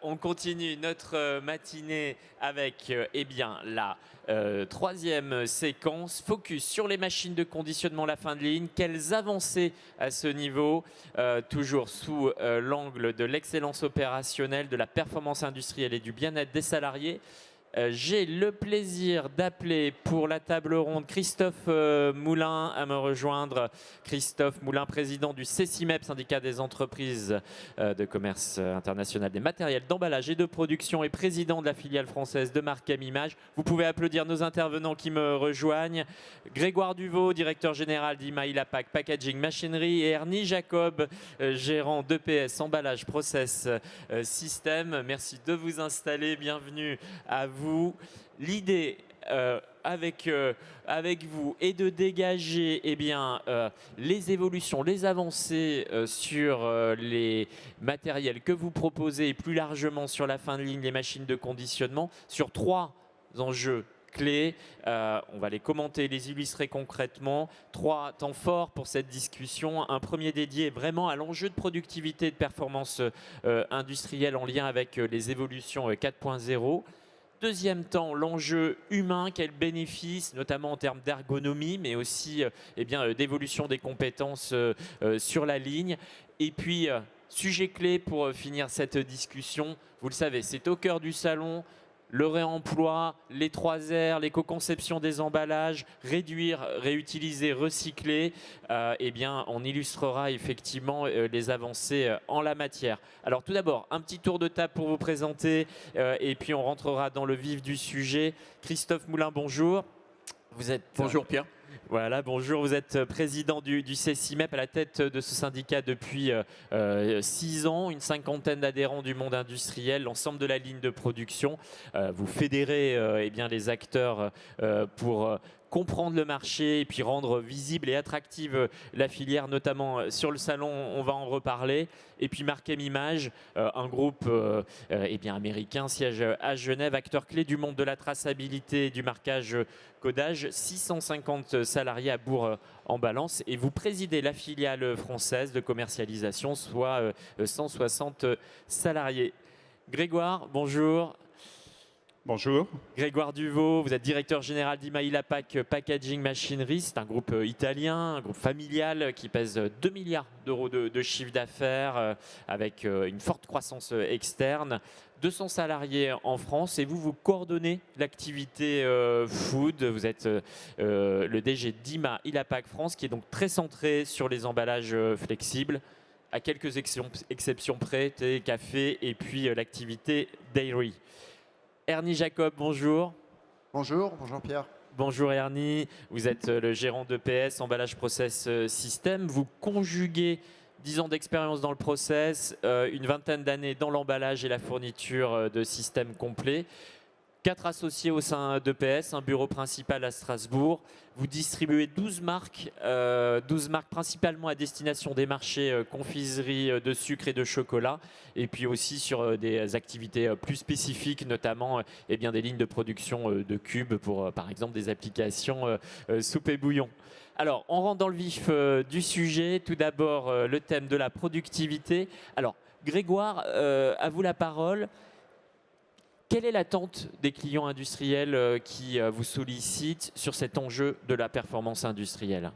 On continue notre matinée avec eh bien, la troisième séquence. Focus sur les machines de conditionnement la fin de ligne. Quelles avancées à ce niveau, toujours sous l'angle de l'excellence opérationnelle, de la performance industrielle et du bien-être des salariés. J'ai le plaisir d'appeler pour la table ronde Christophe Moulin à me rejoindre. Christophe Moulin, président du CCIMEP, syndicat des entreprises de commerce international des matériels d'emballage et de production, et président de la filiale française de Markem Images. Vous pouvez applaudir nos intervenants qui me rejoignent. Grégoire Duvaux, directeur général d'Imaïlapac Packaging Machinery, et Ernie Jacob, gérant d'EPS Emballage Process System. Merci de vous installer. Bienvenue à vous. L'idée avec vous est de dégager les évolutions, les avancées sur les matériels que vous proposez et plus largement sur la fin de ligne, les machines de conditionnement, sur 3 enjeux clés. On va les commenter, les illustrer concrètement. 3 temps forts pour cette discussion. Un premier dédié vraiment à l'enjeu de productivité et de performance industrielle en lien avec les évolutions 4.0. Deuxième temps, l'enjeu humain, quel bénéfice, notamment en termes d'ergonomie, mais aussi d'évolution des compétences sur la ligne. Et puis, sujet clé pour finir cette discussion, vous le savez, c'est au cœur du salon. Le réemploi, les 3 R, l'éco-conception des emballages, réduire, réutiliser, recycler, on illustrera effectivement les avancées en la matière. Alors tout d'abord, un petit tour de table pour vous présenter et puis on rentrera dans le vif du sujet. Christophe Moulin, bonjour. Vous êtes... Bonjour Pierre. Voilà, bonjour, vous êtes président du CCIMEP, à la tête de ce syndicat depuis 6 ans, une 50aine d'adhérents du monde industriel, l'ensemble de la ligne de production. Vous fédérez les acteurs pour comprendre le marché et puis rendre visible et attractive la filière, notamment sur le salon, on va en reparler. Et puis Markem Images, un groupe américain, siège à Genève, acteur clé du monde de la traçabilité et du marquage codage, 650 salariés à Bourg-en-Balance, et vous présidez la filiale française de commercialisation, soit 160 salariés. Grégoire, bonjour. Bonjour. Grégoire Duvaux, vous êtes directeur général d'Imaïlapac Packaging Machinery. C'est un groupe italien, un groupe familial qui pèse 2 milliards d'euros de chiffre d'affaires avec une forte croissance externe. 200 salariés en France et vous coordonnez l'activité food. Vous êtes le DG d'Imaïlapac France qui est donc très centré sur les emballages flexibles, à quelques exceptions près, thé, café et puis l'activité dairy. Ernie Jacob, bonjour. Bonjour Pierre. Bonjour Ernie, vous êtes le gérant d'EPS, Emballage Process System. Vous conjuguez 10 ans d'expérience dans le process, une vingtaine d'années dans l'emballage et la fourniture de systèmes complets. 4 associés au sein d'EPS, un bureau principal à Strasbourg. Vous distribuez 12 marques principalement à destination des marchés confiserie de sucre et de chocolat, et puis aussi sur des activités plus spécifiques, notamment des lignes de production de cubes pour, par exemple, des applications soupe et bouillon. Alors, on rentre dans le vif du sujet. Tout d'abord, le thème de la productivité. Alors, Grégoire, à vous la parole. Quelle est l'attente des clients industriels qui vous sollicitent sur cet enjeu de la performance industrielle?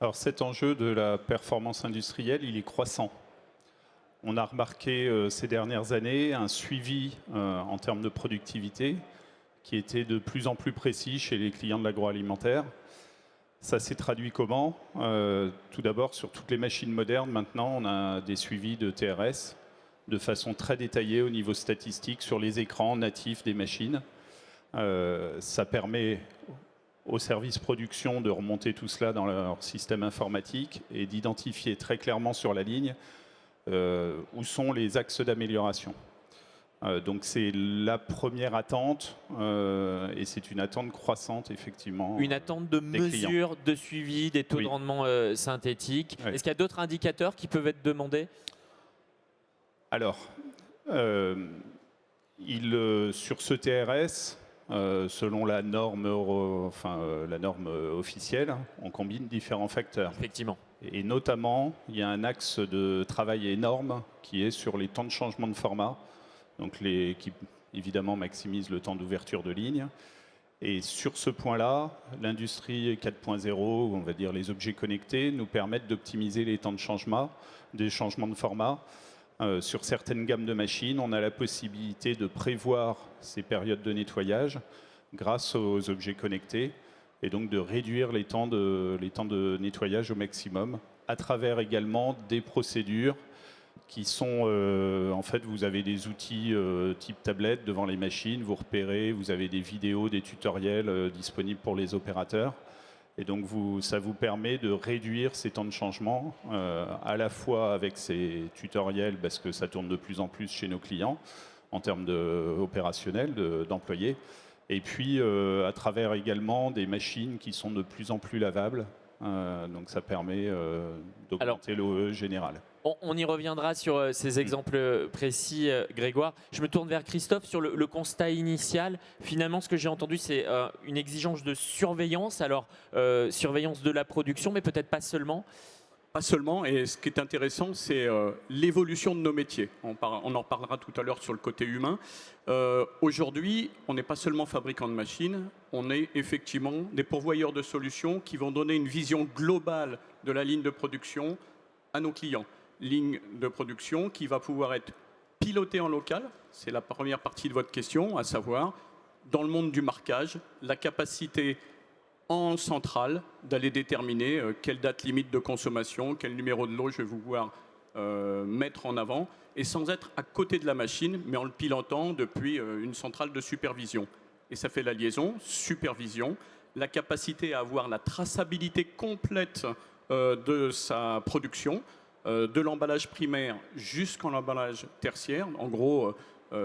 Alors cet enjeu de la performance industrielle, il est croissant. On a remarqué ces dernières années un suivi en termes de productivité qui était de plus en plus précis chez les clients de l'agroalimentaire. Ça s'est traduit comment? Tout d'abord, sur toutes les machines modernes, maintenant, on a des suivis de TRS de façon très détaillée au niveau statistique sur les écrans natifs des machines. Ça permet aux services production de remonter tout cela dans leur système informatique et d'identifier très clairement sur la ligne où sont les axes d'amélioration. Donc c'est la première attente et c'est une attente croissante effectivement. Une attente de mesure, de suivi des taux de rendement synthétiques. Est-ce qu'il y a d'autres indicateurs qui peuvent être demandés? Alors, sur ce TRS, selon la norme, la norme officielle, on combine différents facteurs. Effectivement. Et notamment, il y a un axe de travail énorme qui est sur les temps de changement de format, donc qui évidemment maximise le temps d'ouverture de ligne. Et sur ce point-là, l'industrie 4.0, on va dire les objets connectés, nous permettent d'optimiser les temps de changement, des changements de format. Sur certaines gammes de machines, on a la possibilité de prévoir ces périodes de nettoyage grâce aux objets connectés et donc de réduire les temps de nettoyage au maximum à travers également des procédures qui sont, en fait, vous avez des outils type tablette devant les machines, vous repérez, vous avez des vidéos, des tutoriels disponibles pour les opérateurs. Et donc, ça vous permet de réduire ces temps de changement, à la fois avec ces tutoriels, parce que ça tourne de plus en plus chez nos clients, en termes opérationnels, d'employés, et puis à travers également des machines qui sont de plus en plus lavables. Donc, ça permet d'augmenter l'OE général. On y reviendra sur ces exemples précis, Grégoire. Je me tourne vers Christophe sur le constat initial. Finalement, ce que j'ai entendu, c'est une exigence de surveillance. Alors, surveillance de la production, mais peut-être pas seulement. Pas seulement, et ce qui est intéressant, c'est l'évolution de nos métiers. On en reparlera tout à l'heure sur le côté humain. Aujourd'hui, on n'est pas seulement fabricant de machines, on est effectivement des pourvoyeurs de solutions qui vont donner une vision globale de la ligne de production à nos clients. Ligne de production qui va pouvoir être pilotée en local, c'est la première partie de votre question, à savoir, dans le monde du marquage, la capacité en centrale d'aller déterminer quelle date limite de consommation, quel numéro de lot je vais pouvoir mettre en avant, et sans être à côté de la machine, mais en le pilotant depuis une centrale de supervision. Et ça fait la liaison, supervision, la capacité à avoir la traçabilité complète de sa production, de l'emballage primaire jusqu'en l'emballage tertiaire, en gros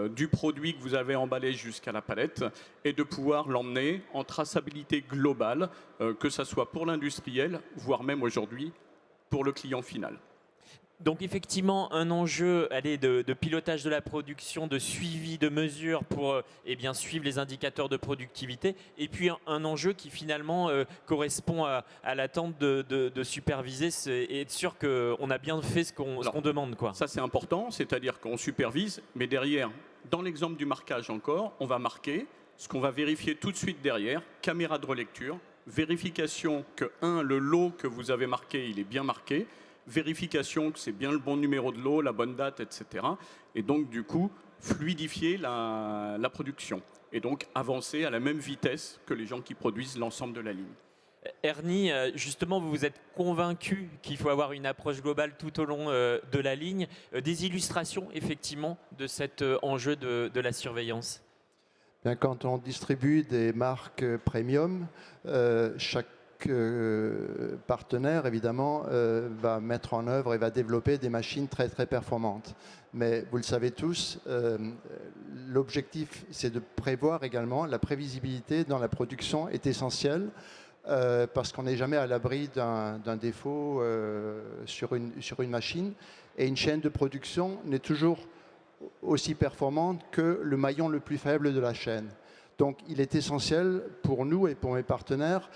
du produit que vous avez emballé jusqu'à la palette, et de pouvoir l'emmener en traçabilité globale, que ce soit pour l'industriel, voire même aujourd'hui pour le client final. Donc effectivement, un enjeu de pilotage de la production, de suivi, de mesures pour suivre les indicateurs de productivité. Et puis un enjeu qui finalement correspond à l'attente de superviser et être sûr qu'on a bien fait ce qu'on demande, quoi. Ça, c'est important, c'est-à-dire qu'on supervise, mais derrière, dans l'exemple du marquage encore, on va marquer ce qu'on va vérifier tout de suite derrière, caméra de relecture, vérification que, le lot que vous avez marqué, il est bien marqué, vérification que c'est bien le bon numéro de lot, la bonne date, etc. Et donc, du coup, fluidifier la production. Et donc, avancer à la même vitesse que les gens qui produisent l'ensemble de la ligne. Ernie, justement, vous vous êtes convaincu qu'il faut avoir une approche globale tout au long de la ligne. Des illustrations, effectivement, de cet enjeu de la surveillance. Bien, quand on distribue des marques premium, chaque partenaire, évidemment, va mettre en œuvre et va développer des machines très, très performantes. Mais vous le savez tous, l'objectif, c'est de prévoir également. La prévisibilité dans la production est essentielle parce qu'on n'est jamais à l'abri d'un défaut sur une machine. Et une chaîne de production n'est toujours aussi performante que le maillon le plus faible de la chaîne. Donc, il est essentiel pour nous et pour mes partenaires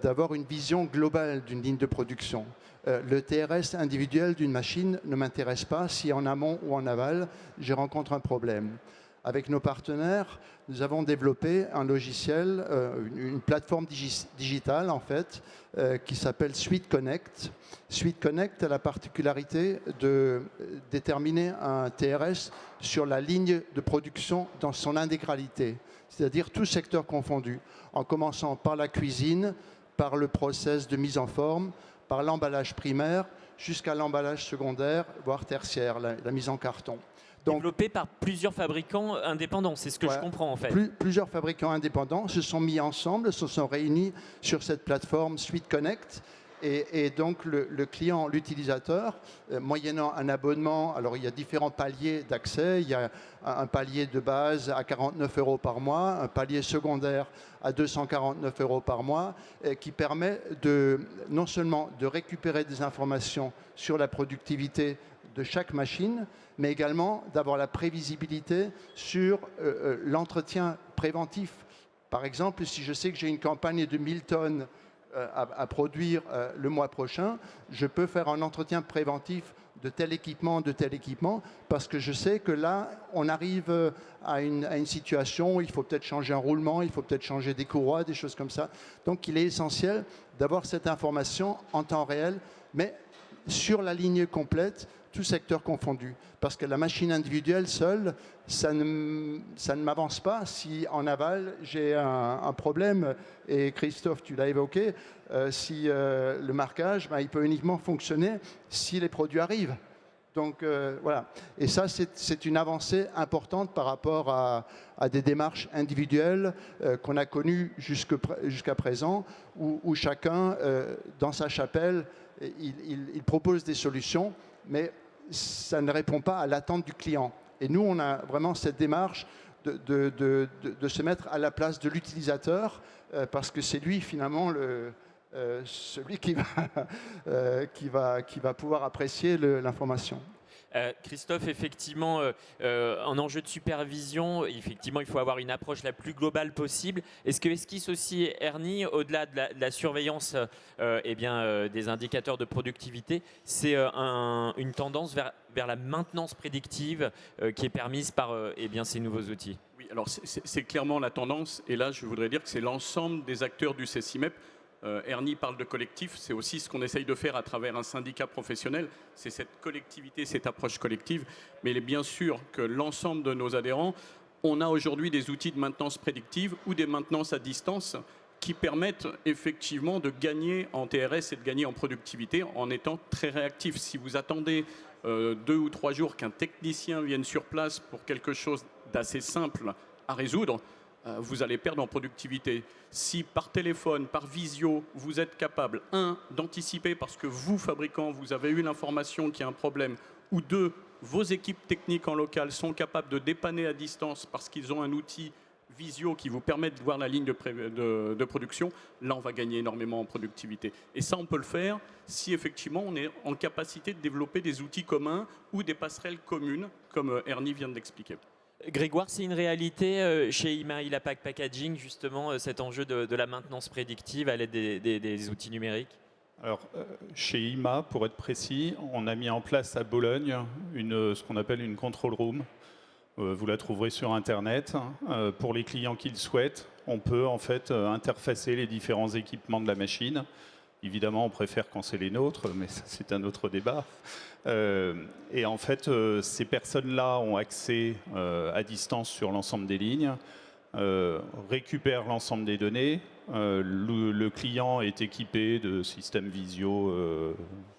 d'avoir une vision globale d'une ligne de production. Le TRS individuel d'une machine ne m'intéresse pas si en amont ou en aval, je rencontre un problème. Avec nos partenaires, nous avons développé un logiciel, une plateforme digitale en fait, qui s'appelle Suite Connect. Suite Connect a la particularité de déterminer un TRS sur la ligne de production dans son intégralité, c'est-à-dire tout secteur confondu, en commençant par la cuisine, par le process de mise en forme, par l'emballage primaire, jusqu'à l'emballage secondaire, voire tertiaire, la mise en carton. Donc, développé par plusieurs fabricants indépendants, c'est ce que je comprends en fait. Plusieurs fabricants indépendants se sont mis ensemble, se sont réunis sur cette plateforme Suite Connect. Et donc le client, l'utilisateur, moyennant un abonnement, alors il y a différents paliers d'accès, il y a un palier de base à 49 € par mois, un palier secondaire à 249 € par mois, qui permet non seulement de récupérer des informations sur la productivité de chaque machine, mais également d'avoir la prévisibilité sur l'entretien préventif. Par exemple, si je sais que j'ai une campagne de 1000 tonnes à produire le mois prochain, je peux faire un entretien préventif de tel équipement, parce que je sais que là, on arrive à une situation où il faut peut-être changer un roulement, il faut peut-être changer des courroies, des choses comme ça. Donc, il est essentiel d'avoir cette information en temps réel, mais sur la ligne complète, tout secteur confondu. Parce que la machine individuelle seule, ça ne m'avance pas. Si en aval, j'ai un problème, et Christophe, tu l'as évoqué, si le marquage, il peut uniquement fonctionner si les produits arrivent. Donc voilà. Et ça, c'est une avancée importante par rapport à des démarches individuelles qu'on a connues jusqu'à présent, où chacun, dans sa chapelle, il propose des solutions, mais ça ne répond pas à l'attente du client. Et nous, on a vraiment cette démarche de se mettre à la place de l'utilisateur, parce que c'est lui, finalement, celui qui va pouvoir apprécier l'information. Christophe, effectivement, en enjeu de supervision, effectivement, il faut avoir une approche la plus globale possible. Est-ce que esquisse aussi Ernie, au-delà de la surveillance des indicateurs de productivité, c'est une tendance vers la maintenance prédictive qui est permise par ces nouveaux outils? Oui, alors c'est clairement la tendance. Et là, je voudrais dire que c'est l'ensemble des acteurs du CECIMEP. Ernie parle de collectif, c'est aussi ce qu'on essaye de faire à travers un syndicat professionnel, c'est cette collectivité, cette approche collective, mais il est bien sûr que l'ensemble de nos adhérents, on a aujourd'hui des outils de maintenance prédictive ou des maintenances à distance qui permettent effectivement de gagner en TRS et de gagner en productivité en étant très réactifs. Si vous attendez 2 ou 3 jours qu'un technicien vienne sur place pour quelque chose d'assez simple à résoudre, vous allez perdre en productivité. Si par téléphone, par visio, vous êtes capable, 1, d'anticiper parce que vous, fabricant, vous avez eu l'information qu'il y a un problème, ou 2, vos équipes techniques en local sont capables de dépanner à distance parce qu'ils ont un outil visio qui vous permet de voir la ligne de production, là on va gagner énormément en productivité. Et ça on peut le faire si effectivement on est en capacité de développer des outils communs ou des passerelles communes, comme Ernie vient de l'expliquer. Grégoire, c'est une réalité chez Imailpac Packaging, justement, cet enjeu de la maintenance prédictive à l'aide des outils numériques? Alors, chez IMA, pour être précis, on a mis en place à Bologne ce qu'on appelle une control room. Vous la trouverez sur Internet. Pour les clients qui le souhaitent, on peut en fait interfacer les différents équipements de la machine. Évidemment, on préfère quand c'est les nôtres, mais ça, c'est un autre débat. Et en fait, ces personnes-là ont accès à distance sur l'ensemble des lignes, récupèrent l'ensemble des données. Le client est équipé de systèmes visio,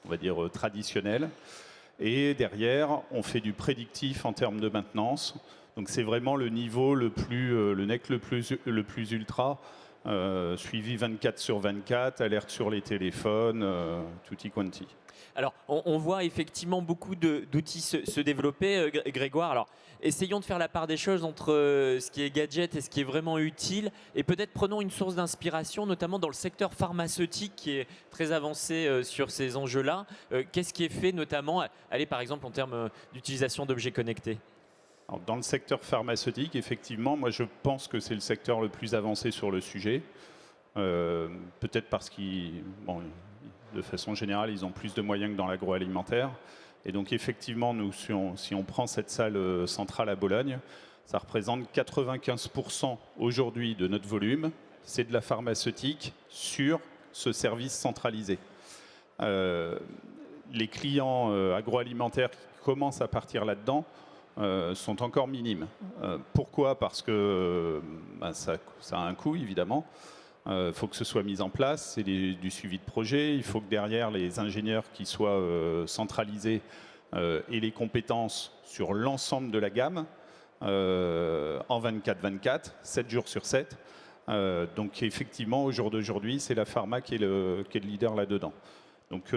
on va dire, traditionnels. Et derrière, on fait du prédictif en termes de maintenance. Donc c'est vraiment le niveau le NEC le plus ultra. Suivi 24/24, alerte sur les téléphones, tutti quanti. Alors, on voit effectivement beaucoup d'outils se développer, Grégoire. Alors, essayons de faire la part des choses entre ce qui est gadget et ce qui est vraiment utile. Et peut-être prenons une source d'inspiration, notamment dans le secteur pharmaceutique qui est très avancé sur ces enjeux-là. Qu'est-ce qui est fait notamment, allez, par exemple, en termes d'utilisation d'objets connectés? Alors, dans le secteur pharmaceutique, effectivement, moi je pense que c'est le secteur le plus avancé sur le sujet. Peut-être parce de façon générale, ils ont plus de moyens que dans l'agroalimentaire. Et donc effectivement, nous, si on prend cette salle centrale à Bologne, ça représente 95% aujourd'hui de notre volume. C'est de la pharmaceutique sur ce service centralisé. Les clients agroalimentaires qui commencent à partir là-dedans sont encore minimes. Pourquoi? Parce que ça a un coût, évidemment. Il faut que ce soit mis en place, c'est du suivi de projet. Il faut que derrière, les ingénieurs qui soient centralisés aient les compétences sur l'ensemble de la gamme en 24/24, 7 jours sur 7. Donc effectivement, au jour d'aujourd'hui, c'est la pharma qui est le leader là-dedans. Donc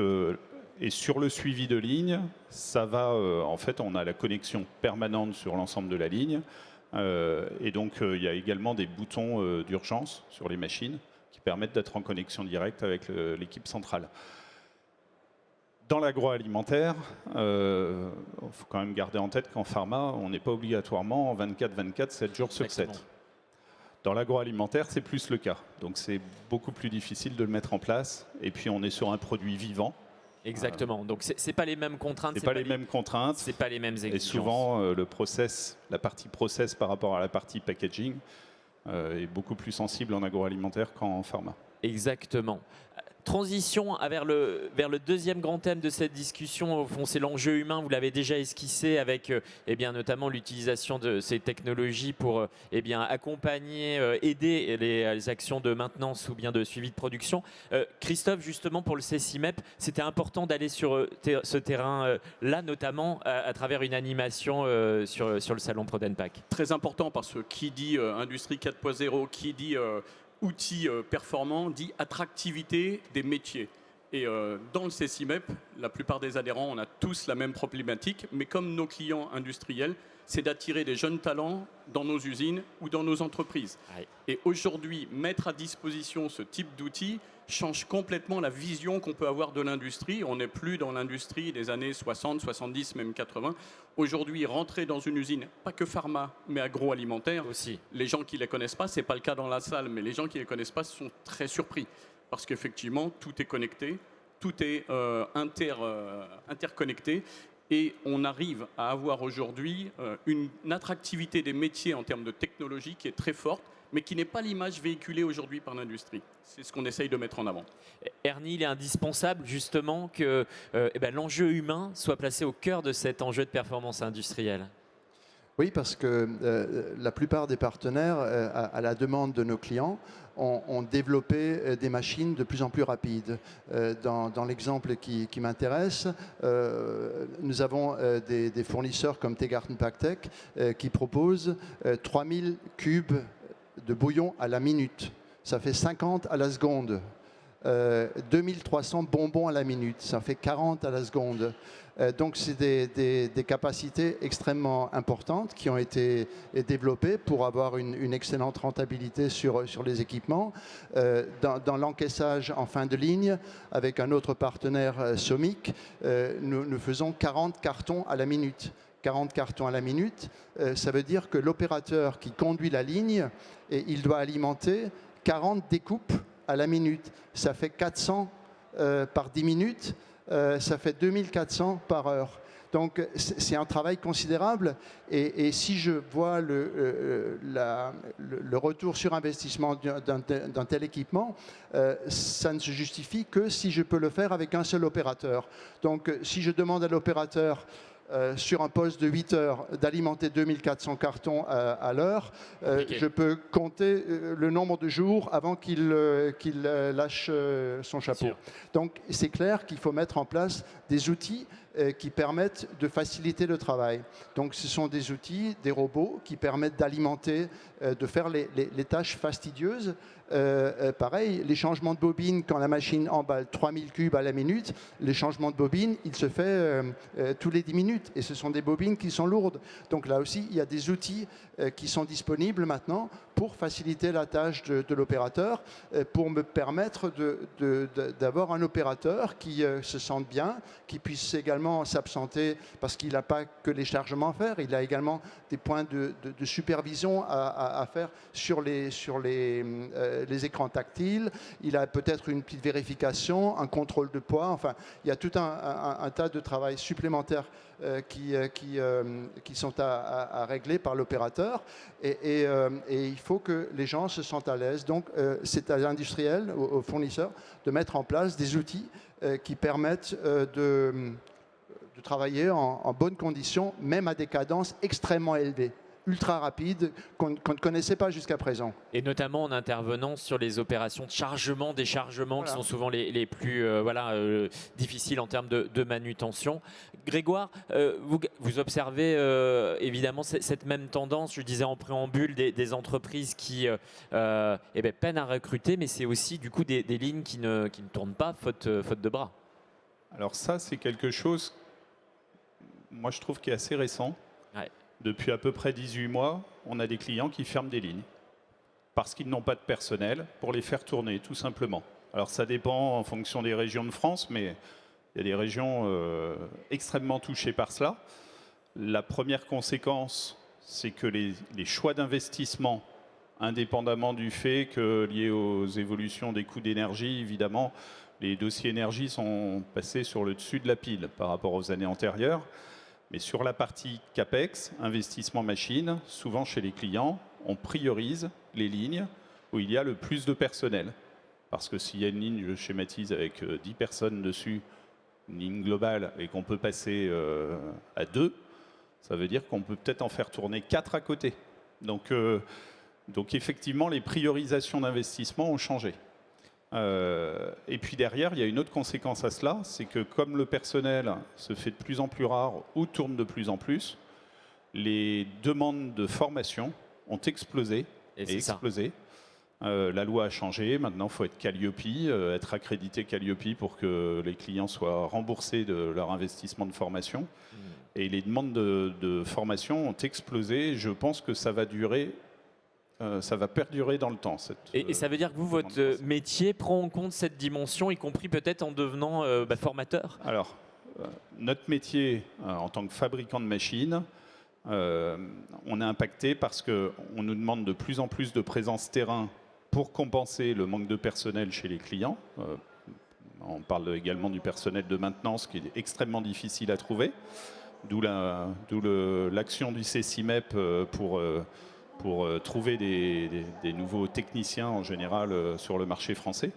et sur le suivi de ligne, ça va, en fait, on a la connexion permanente sur l'ensemble de la ligne. Et donc, il y a également des boutons d'urgence sur les machines qui permettent d'être en connexion directe avec l'équipe centrale. Dans l'agroalimentaire, il faut quand même garder en tête qu'en pharma, on n'est pas obligatoirement en 24/24, 7 jours sur 7. Dans l'agroalimentaire, c'est plus le cas. Donc c'est beaucoup plus difficile de le mettre en place. Et puis on est sur un produit vivant. Exactement. Donc c'est pas les mêmes contraintes. C'est pas les mêmes contraintes. C'est pas les mêmes exigences. Et souvent la partie process par rapport à la partie packaging est beaucoup plus sensible en agroalimentaire qu'en pharma. Exactement. Transition vers le deuxième grand thème de cette discussion, au fond, c'est l'enjeu humain. Vous l'avez déjà esquissé avec notamment l'utilisation de ces technologies pour accompagner, aider les actions de maintenance ou bien de suivi de production. Christophe, justement, pour le CECIMEP, c'était important d'aller sur ce terrain-là, notamment à travers une animation sur le salon ProDenPack. Très important parce que qui dit industrie 4.0, qui dit outils performants, dit attractivité des métiers. Et dans le CECIMEP, la plupart des adhérents, on a tous la même problématique, mais comme nos clients industriels, c'est d'attirer des jeunes talents dans nos usines ou dans nos entreprises. Aïe. Et aujourd'hui, mettre à disposition ce type d'outils change complètement la vision qu'on peut avoir de l'industrie. On n'est plus dans l'industrie des années 60, 70, même 80. Aujourd'hui, rentrer dans une usine, pas que pharma, mais agroalimentaire, Aussi. les gens qui ne les connaissent pas, ce n'est pas le cas dans la salle, mais les gens qui ne les connaissent pas sont très surpris. Parce qu'effectivement, tout est connecté, tout est interconnecté. Et on arrive à avoir aujourd'hui une attractivité des métiers en termes de technologie qui est très forte, mais qui n'est pas l'image véhiculée aujourd'hui par l'industrie. C'est ce qu'on essaye de mettre en avant. Ernie, il est indispensable justement que l'enjeu humain soit placé au cœur de cet enjeu de performance industrielle. Oui, parce que la plupart des partenaires, à la demande de nos clients, ont développé des machines de plus en plus rapides. Dans l'exemple qui m'intéresse, nous avons des fournisseurs comme Tegarten Pactec qui proposent 3000 cubes de bouillon à la minute. Ça fait 50 à la seconde. 2300 bonbons à la minute, ça fait 40 à la seconde. Donc c'est des capacités extrêmement importantes qui ont été développées pour avoir une excellente rentabilité sur les équipements. Dans l'encaissage en fin de ligne, avec un autre partenaire Somic, nous faisons 40 cartons à la minute. 40 cartons à la minute, ça veut dire que l'opérateur qui conduit la ligne, il doit alimenter 40 découpes à la minute. Ça fait 400 par 10 minutes, ça fait 2400 par heure. Donc c'est un travail considérable et si je vois le retour sur investissement d'un tel équipement, ça ne se justifie que si je peux le faire avec un seul opérateur. Donc si je demande à l'opérateur sur un poste de 8 heures d'alimenter 2400 cartons à l'heure, je peux compter le nombre de jours avant qu'il lâche son chapeau. Donc c'est clair qu'il faut mettre en place des outils qui permettent de faciliter le travail. Donc ce sont des outils, des robots qui permettent d'alimenter, de faire les tâches fastidieuses. Pareil, les changements de bobine, quand la machine emballe 3000 cubes à la minute, les changements de bobine, il se fait tous les 10 minutes. Et ce sont des bobines qui sont lourdes. Donc là aussi, il y a des outils qui sont disponibles maintenant pour faciliter la tâche de l'opérateur, pour me permettre d'avoir un opérateur qui se sente bien, qui puisse également s'absenter parce qu'il n'a pas que les chargements à faire, il a également des points de supervision à faire sur les écrans tactiles, il a peut-être une petite vérification, un contrôle de poids, enfin, il y a tout un tas de travail supplémentaire qui sont à régler par l'opérateur et il faut que les gens se sentent à l'aise. Donc c'est à l'industriel, aux fournisseurs, de mettre en place des outils qui permettent de travailler en bonnes conditions, même à des cadences extrêmement élevées, ultra rapides, qu'on ne connaissait pas jusqu'à présent. Et notamment en intervenant sur les opérations de chargement, déchargement, qui sont souvent les plus difficiles en termes de manutention. Grégoire, vous observez évidemment cette même tendance, je disais en préambule, des entreprises qui peinent à recruter, mais c'est aussi du coup des lignes qui ne tournent pas faute de bras. Alors ça, c'est quelque chose, moi je trouve, qui est assez récent. Ouais. Depuis à peu près 18 mois, on a des clients qui ferment des lignes parce qu'ils n'ont pas de personnel pour les faire tourner, tout simplement. Alors ça dépend en fonction des régions de France, mais il y a des régions extrêmement touchées par cela. La première conséquence, c'est que les choix d'investissement indépendamment du fait que, lié aux évolutions des coûts d'énergie, évidemment, les dossiers énergie sont passés sur le dessus de la pile par rapport aux années antérieures. Mais sur la partie CAPEX, investissement machine, souvent chez les clients, on priorise les lignes où il y a le plus de personnel. Parce que s'il y a une ligne, je schématise, avec 10 personnes dessus, une ligne globale, et qu'on peut passer à 2, ça veut dire qu'on peut peut-être en faire tourner 4 à côté. Donc effectivement, les priorisations d'investissement ont changé. Et puis derrière, il y a une autre conséquence à cela, c'est que comme le personnel se fait de plus en plus rare ou tourne de plus en plus, les demandes de formation ont explosé. La loi a changé, maintenant il faut être Calliope, être accrédité Calliope pour que les clients soient remboursés de leur investissement de formation. Et les demandes de formation ont explosé. Je pense que ça va durer. Ça va perdurer dans le temps. Et ça veut dire que vous, votre métier prend en compte cette dimension, y compris peut-être en devenant formateur? Alors, notre métier en tant que fabricant de machines, on est impacté parce qu'on nous demande de plus en plus de présence terrain pour compenser le manque de personnel chez les clients. On parle également du personnel de maintenance qui est extrêmement difficile à trouver, d'où l'action du CCIMEP pour trouver des nouveaux techniciens en général sur le marché français.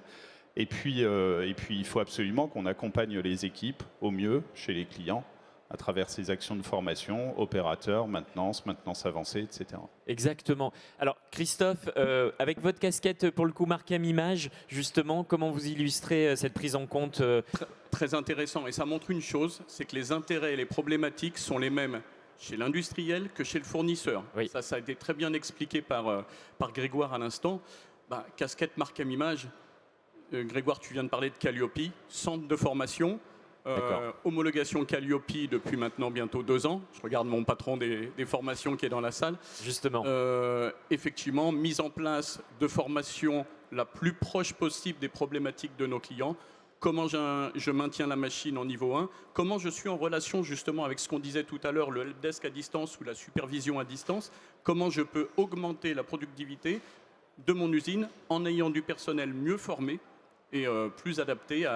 Et puis il faut absolument qu'on accompagne les équipes au mieux chez les clients à travers ces actions de formation, opérateurs, maintenance avancée, etc. Exactement. Alors Christophe, avec votre casquette pour le coup Markem Image, justement, comment vous illustrez cette prise en compte Très intéressant. Et ça montre une chose, c'est que les intérêts et les problématiques sont les mêmes chez l'industriel que chez le fournisseur. Oui. Ça a été très bien expliqué par Grégoire à l'instant. Casquette Markem Image, Grégoire, tu viens de parler de Calliope, centre de formation, homologation Calliope depuis maintenant bientôt 2 ans. Je regarde mon patron des formations qui est dans la salle. Justement. Effectivement, mise en place de formation la plus proche possible des problématiques de nos clients. Comment je maintiens la machine en niveau 1, comment je suis en relation justement avec ce qu'on disait tout à l'heure, le helpdesk à distance ou la supervision à distance, comment je peux augmenter la productivité de mon usine en ayant du personnel mieux formé et plus adapté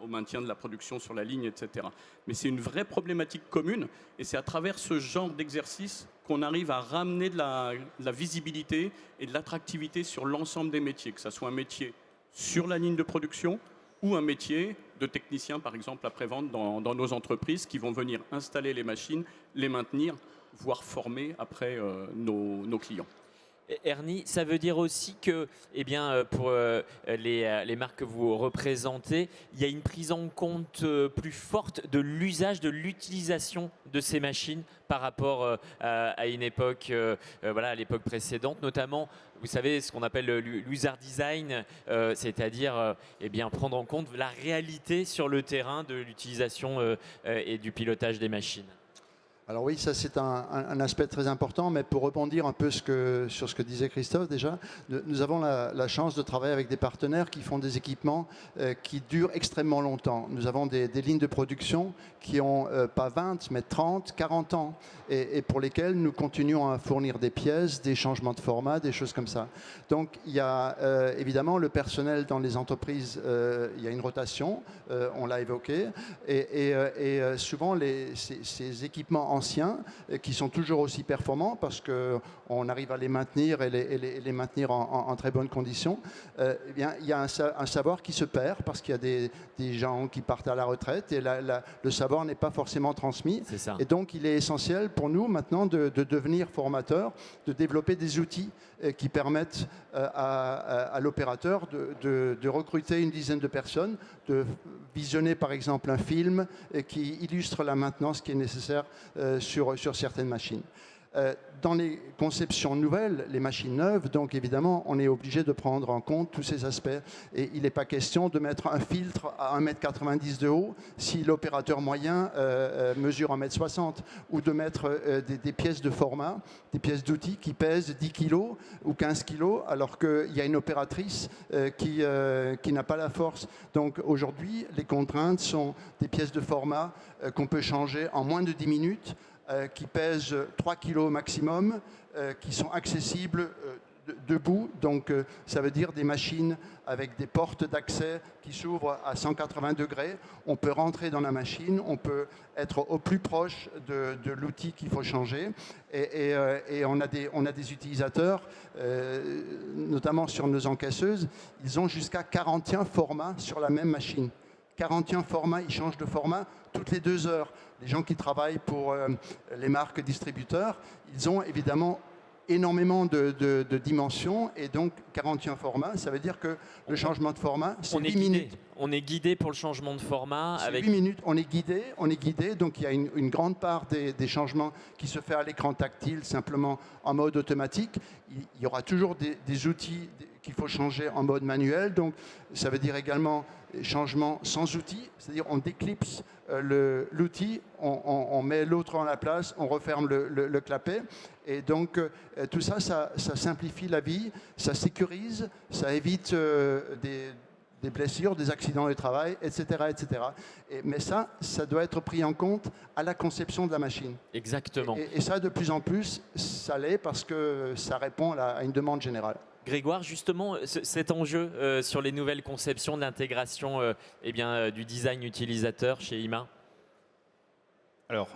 au maintien de la production sur la ligne, etc. Mais c'est une vraie problématique commune et c'est à travers ce genre d'exercice qu'on arrive à ramener de la visibilité et de l'attractivité sur l'ensemble des métiers, que ce soit un métier sur la ligne de production, ou un métier de technicien, par exemple, après-vente dans nos entreprises qui vont venir installer les machines, les maintenir, voire former après nos clients. Ernie, ça veut dire aussi que, pour les marques que vous représentez, il y a une prise en compte plus forte de l'usage, de l'utilisation de ces machines par rapport à une époque, à l'époque précédente, notamment, vous savez, ce qu'on appelle l'user design, c'est-à-dire prendre en compte la réalité sur le terrain de l'utilisation et du pilotage des machines. Alors oui, ça c'est un aspect très important, mais pour rebondir un peu sur ce que disait Christophe déjà, nous avons la chance de travailler avec des partenaires qui font des équipements qui durent extrêmement longtemps. Nous avons des lignes de production qui ont pas 20, mais 30, 40 ans, et pour lesquelles nous continuons à fournir des pièces, des changements de format, des choses comme ça. Donc il y a évidemment le personnel dans les entreprises, il y a une rotation, on l'a évoqué, et souvent ces équipements anciens qui sont toujours aussi performants parce qu'on arrive à les maintenir et les maintenir en très bonnes conditions, il y a un savoir qui se perd parce qu'il y a des gens qui partent à la retraite et le savoir n'est pas forcément transmis. C'est ça. Et donc il est essentiel pour nous maintenant de devenir formateurs, de développer des outils qui permettent à l'opérateur de recruter une dizaine de personnes, de visionner par exemple un film qui illustre la maintenance qui est nécessaire sur certaines machines. Dans les conceptions nouvelles, les machines neuves, donc évidemment, on est obligé de prendre en compte tous ces aspects. Et il n'est pas question de mettre un filtre à 1,90 m de haut si l'opérateur moyen mesure 1,60 m, ou de mettre des pièces de format, des pièces d'outils qui pèsent 10 kg ou 15 kg, alors qu'il y a une opératrice qui n'a pas la force. Donc aujourd'hui, les contraintes sont des pièces de format qu'on peut changer en moins de 10 minutes, qui pèsent 3 kg maximum, qui sont accessibles debout, donc ça veut dire des machines avec des portes d'accès qui s'ouvrent à 180 degrés. On peut rentrer dans la machine, on peut être au plus proche de l'outil qu'il faut changer. Et on a des utilisateurs, notamment sur nos encaisseuses, ils ont jusqu'à 41 formats sur la même machine. 41 formats, ils changent de format toutes les 2 heures. Les gens qui travaillent pour les marques distributeurs, ils ont évidemment énormément de dimensions et donc 41 formats, ça veut dire que le changement de format, c'est 8 minutes. On est guidé pour le changement de format. Avec 8 minutes, on est guidé, donc il y a une grande part des changements qui se fait à l'écran tactile, simplement en mode automatique. Il y aura toujours des outils qu'il faut changer en mode manuel, donc ça veut dire également changement sans outils, c'est-à-dire on déclipse l'outil, on met l'autre en la place, on referme le clapet. Et donc, tout ça, ça simplifie la vie, ça sécurise, ça évite des blessures, des accidents de travail, etc. etc. Mais ça doit être pris en compte à la conception de la machine. Exactement. Et ça, de plus en plus, ça l'est parce que ça répond à une demande générale. Grégoire, justement, cet enjeu sur les nouvelles conceptions de l'intégration du design utilisateur chez IMA. Alors,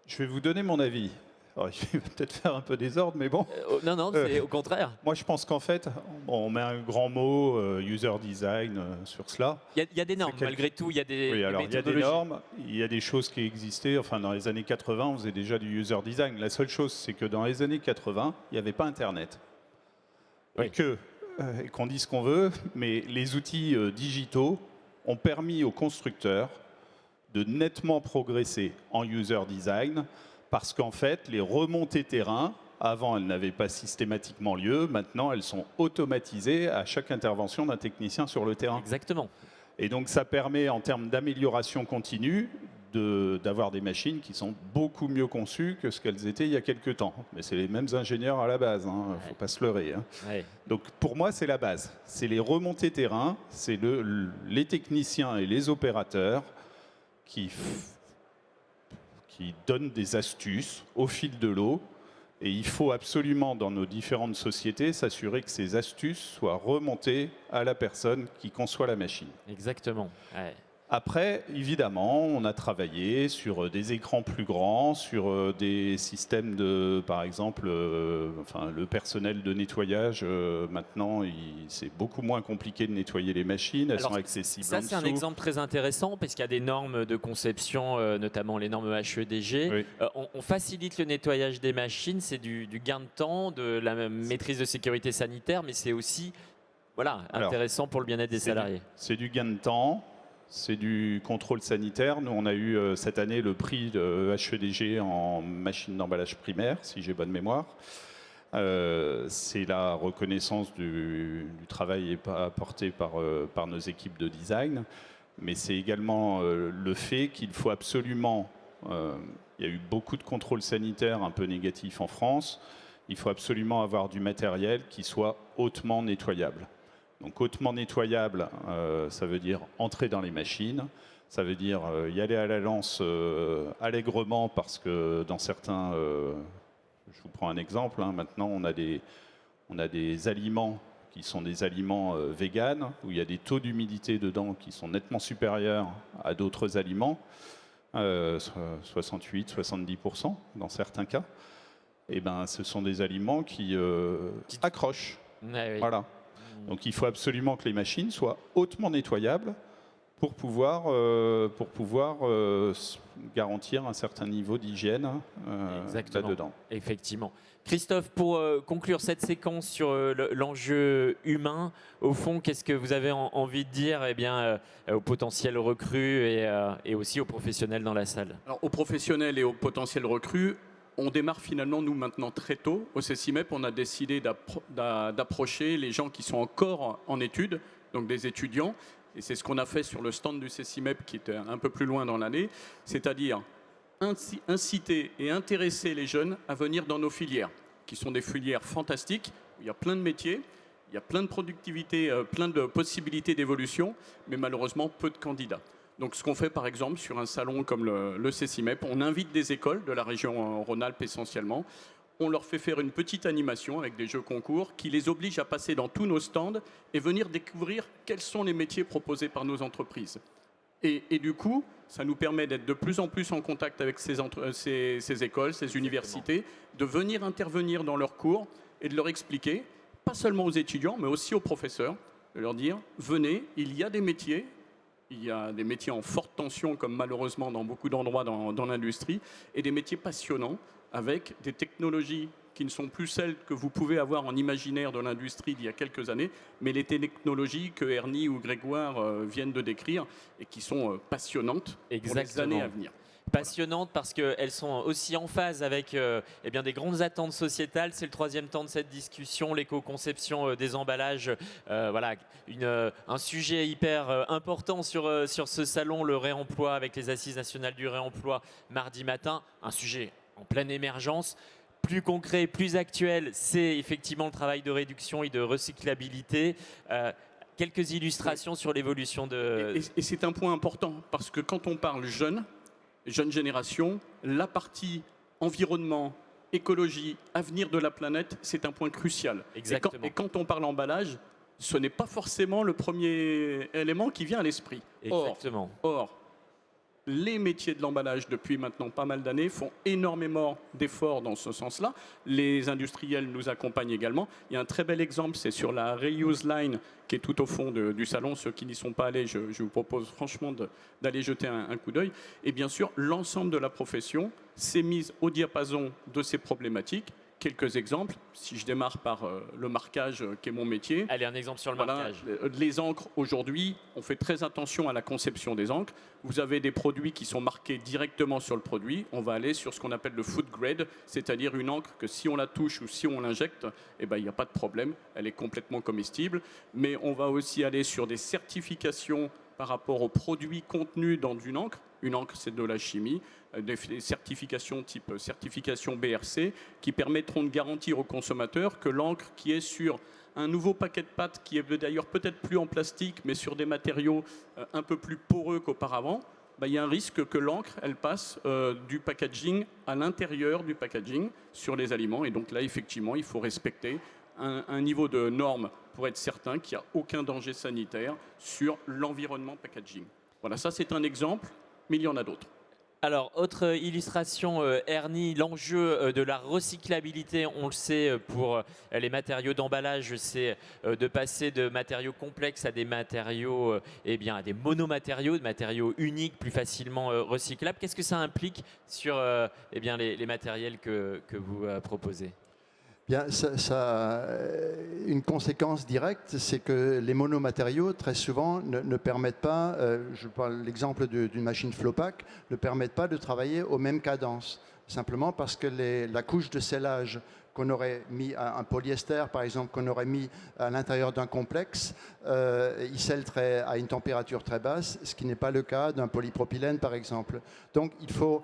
je vais vous donner mon avis. Alors, je vais peut-être faire un peu désordre, mais bon. Non, c'est au contraire. Moi, je pense qu'en fait, on met un grand mot, user design, sur cela. Il y a des normes, malgré tout. Il y a des Oui, alors il y a des normes, il y a des choses qui existaient. Enfin, dans les années 80, on faisait déjà du user design. La seule chose, c'est que dans les années 80, il n'y avait pas Internet. Oui. Et qu'on dise ce qu'on veut, mais les outils digitaux ont permis aux constructeurs de nettement progresser en user design, parce qu'en fait, les remontées terrain, avant, elles n'avaient pas systématiquement lieu. Maintenant, elles sont automatisées à chaque intervention d'un technicien sur le terrain. Exactement. Et donc, ça permet, en termes d'amélioration continue, d'avoir des machines qui sont beaucoup mieux conçues que ce qu'elles étaient il y a quelques temps. Mais c'est les mêmes ingénieurs à la base, il ne faut pas se leurrer. Ouais. Donc, pour moi, c'est la base. C'est les remontées terrain, c'est les techniciens et les opérateurs qui donnent des astuces au fil de l'eau. Et il faut absolument, dans nos différentes sociétés, s'assurer que ces astuces soient remontées à la personne qui conçoit la machine. Exactement. Ouais. Après, évidemment, on a travaillé sur des écrans plus grands, sur des systèmes de, par exemple, le personnel de nettoyage. Maintenant, c'est beaucoup moins compliqué de nettoyer les machines. Elles sont accessibles en dessous. Ça, c'est un exemple très intéressant parce qu'il y a des normes de conception, notamment les normes HEDG. Oui. On facilite le nettoyage des machines. C'est du gain de temps, de la maîtrise de sécurité sanitaire, mais c'est aussi intéressant pour le bien-être des salariés. C'est du gain de temps. C'est du contrôle sanitaire. Nous, on a eu cette année le prix de HEDG en machine d'emballage primaire, si j'ai bonne mémoire. C'est la reconnaissance du travail apporté par nos équipes de design. Mais c'est également le fait qu'il faut absolument... il y a eu beaucoup de contrôles sanitaires un peu négatifs en France. Il faut absolument avoir du matériel qui soit hautement nettoyable. Donc hautement nettoyable, ça veut dire entrer dans les machines, ça veut dire y aller à la lance allègrement parce que dans certains, je vous prends un exemple, maintenant on a des aliments qui sont des aliments véganes, où il y a des taux d'humidité dedans qui sont nettement supérieurs à d'autres aliments, 68-70% dans certains cas. Et ben, ce sont des aliments qui accrochent. Ouais, oui. Voilà. Donc il faut absolument que les machines soient hautement nettoyables pour pouvoir garantir un certain niveau d'hygiène là-dedans. Effectivement. Christophe, pour conclure cette séquence sur l'enjeu humain, au fond, qu'est-ce que vous avez envie de dire aux potentiels recrues et aussi aux professionnels dans la salle? Alors, aux professionnels et aux potentiels recrues, on démarre finalement, nous, maintenant très tôt. Au CCIMEP, on a décidé d'approcher les gens qui sont encore en études, donc des étudiants. Et c'est ce qu'on a fait sur le stand du CCIMEP, qui était un peu plus loin dans l'année, c'est-à-dire inciter et intéresser les jeunes à venir dans nos filières, qui sont des filières fantastiques, où il y a plein de métiers, il y a plein de productivité, plein de possibilités d'évolution, mais malheureusement peu de candidats. Donc ce qu'on fait par exemple sur un salon comme le CCIMEP, on invite des écoles de la région Rhône-Alpes essentiellement, on leur fait faire une petite animation avec des jeux concours qui les oblige à passer dans tous nos stands et venir découvrir quels sont les métiers proposés par nos entreprises. Et du coup, ça nous permet d'être de plus en plus en contact avec ces écoles, ces universités, de venir intervenir dans leurs cours et de leur expliquer, pas seulement aux étudiants, mais aussi aux professeurs, de leur dire, venez, il y a des métiers en forte tension, comme malheureusement dans beaucoup d'endroits dans l'industrie, et des métiers passionnants, avec des technologies qui ne sont plus celles que vous pouvez avoir en imaginaire de l'industrie d'il y a quelques années, mais les technologies que Ernie ou Grégoire viennent de décrire et qui sont passionnantes pour les années à venir. Passionnantes parce qu'elles sont aussi en phase avec eh bien, des grandes attentes sociétales. C'est le troisième temps de cette discussion, l'éco-conception des emballages. Voilà, un sujet hyper important sur ce salon, le réemploi avec les Assises nationales du réemploi mardi matin. Un sujet en pleine émergence. Plus concret, plus actuel, c'est effectivement le travail de réduction et de recyclabilité. Quelques illustrations sur l'évolution de... Et c'est un point important, parce que quand on parle jeune génération, la partie environnement, écologie, avenir de la planète, c'est un point crucial. Exactement. Et quand on parle emballage, ce n'est pas forcément le premier élément qui vient à l'esprit. Exactement. Or, les métiers de l'emballage, depuis maintenant pas mal d'années, font énormément d'efforts dans ce sens-là. Les industriels nous accompagnent également. Il y a un très bel exemple, c'est sur la Reuse Line, qui est tout au fond du salon. Ceux qui n'y sont pas allés, je vous propose franchement d'aller jeter un coup d'œil. Et bien sûr, l'ensemble de la profession s'est mise au diapason de ces problématiques. Quelques exemples, si je démarre par le marquage qui est mon métier. Allez, un exemple sur le marquage. Les encres, aujourd'hui, on fait très attention à la conception des encres. Vous avez des produits qui sont marqués directement sur le produit. On va aller sur ce qu'on appelle le food grade, c'est-à-dire une encre que si on la touche ou si on l'injecte, eh ben, il n'y a pas de problème, elle est complètement comestible. Mais on va aussi aller sur des certifications par rapport aux produits contenus dans une encre. Une encre, c'est de la chimie, des certifications type certification BRC qui permettront de garantir aux consommateurs que l'encre qui est sur un nouveau paquet de pâtes, qui est d'ailleurs peut-être plus en plastique, mais sur des matériaux un peu plus poreux qu'auparavant, il y a un risque que l'encre, elle passe du packaging à l'intérieur du packaging sur les aliments. Et donc là, effectivement, il faut respecter un niveau de normes pour être certain qu'il n'y a aucun danger sanitaire sur l'environnement packaging. Voilà, ça c'est un exemple, mais il y en a d'autres. Alors, autre illustration, Ernie, l'enjeu de la recyclabilité, on le sait, pour les matériaux d'emballage, c'est de passer de matériaux complexes à des matériaux, eh bien, à des monomatériaux, de matériaux uniques, plus facilement recyclables. Qu'est-ce que ça implique sur eh bien, les matériels que vous proposez ? Bien, une conséquence directe, c'est que les monomatériaux, très souvent, ne permettent pas, je parle l'exemple d'une machine Flowpack, ne permettent pas de travailler aux mêmes cadences. Simplement parce que la couche de scellage qu'on aurait mis à un polyester, par exemple, qu'on aurait mis à l'intérieur d'un complexe, il scelle à une température très basse, ce qui n'est pas le cas d'un polypropylène, par exemple. Donc, il faut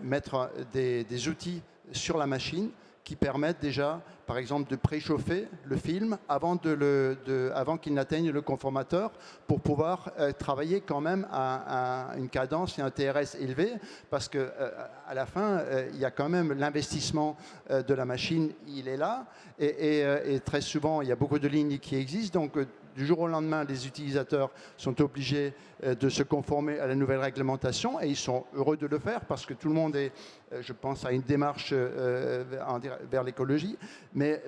mettre des outils sur la machine qui permettent déjà, par exemple, de préchauffer le film avant qu'il n'atteigne le conformateur pour pouvoir travailler quand même à une cadence et un TRS élevé, parce qu'à la fin, il y a quand même l'investissement de la machine, il est là, et très souvent, il y a beaucoup de lignes qui existent, donc du jour au lendemain, les utilisateurs sont obligés de se conformer à la nouvelle réglementation et ils sont heureux de le faire parce que tout le monde est, je pense, à une démarche vers l'écologie, mais